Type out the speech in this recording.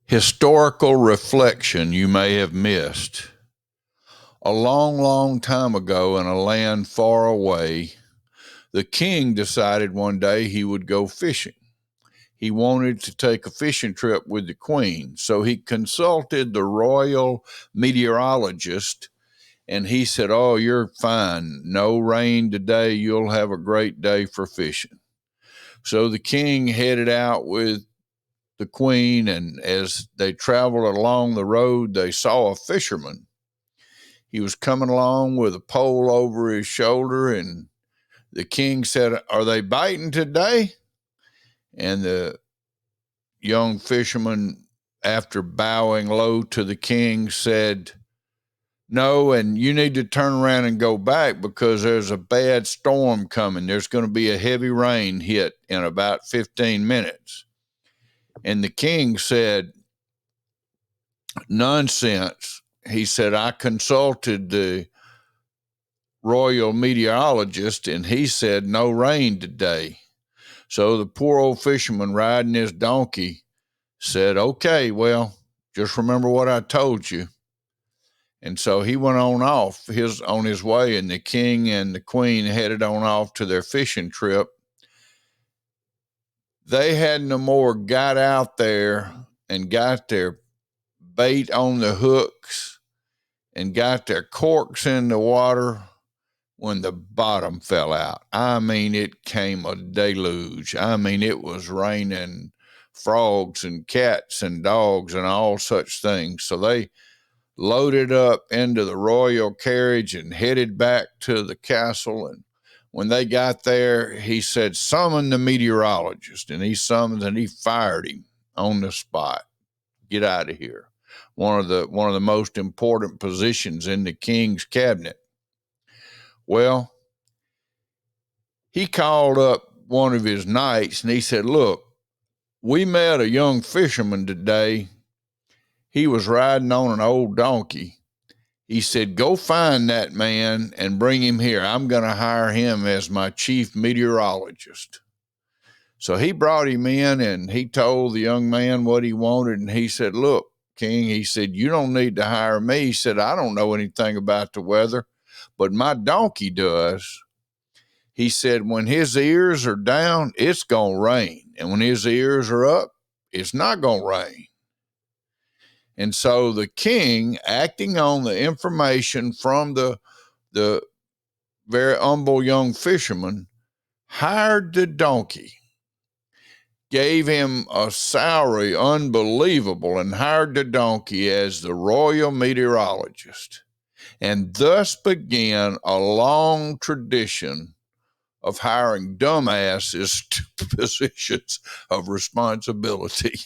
Historical reflection you may have missed. A long, long time ago in a land far away, the king decided one day he would go fishing. He wanted to take a fishing trip with the queen, so he consulted the royal meteorologist and he said, "Oh, you're fine. No rain today. You'll have a great day for fishing." So the king headed out with the queen, and as they traveled along the road, they saw a fisherman. He was coming along with a pole over his shoulder, and the king said, "Are they biting today?" And the young fisherman, after bowing low to the king, said, "No, and you need to turn around and go back because there's a bad storm coming. There's going to be a heavy rain hit in about 15 minutes. And the king said, "Nonsense." He said, "I consulted the royal meteorologist and he said no rain today." So the poor old fisherman riding his donkey said, "Okay, well, just remember what I told you." And so he went on his way, and the king and the queen headed on off to their fishing trip. They had no more got out there and got their bait on the hooks and got their corks in the water when the bottom fell out. I mean, it came a deluge. I mean, it was raining frogs and cats and dogs and all such things. So they loaded up into the royal carriage and headed back to the castle. And when they got there, he said, "Summon the meteorologist." And he summoned and he fired him on the spot. "Get out of here." One of the most important positions in the king's cabinet. Well, he called up one of his knights and he said, "Look, we met a young fisherman today. He was riding on an old donkey." He said, "Go find that man and bring him here. I'm going to hire him as my chief meteorologist." So he brought him in and he told the young man what he wanted. And he said, "Look, King," he said, "you don't need to hire me." He said, "I don't know anything about the weather, but my donkey does." He said, "When his ears are down, it's going to rain. And when his ears are up, it's not going to rain." And so the king, acting on the information from the very humble young fisherman, hired the donkey, gave him a salary unbelievable, and hired the donkey as the royal meteorologist. And thus began a long tradition of hiring dumbasses to positions of responsibility.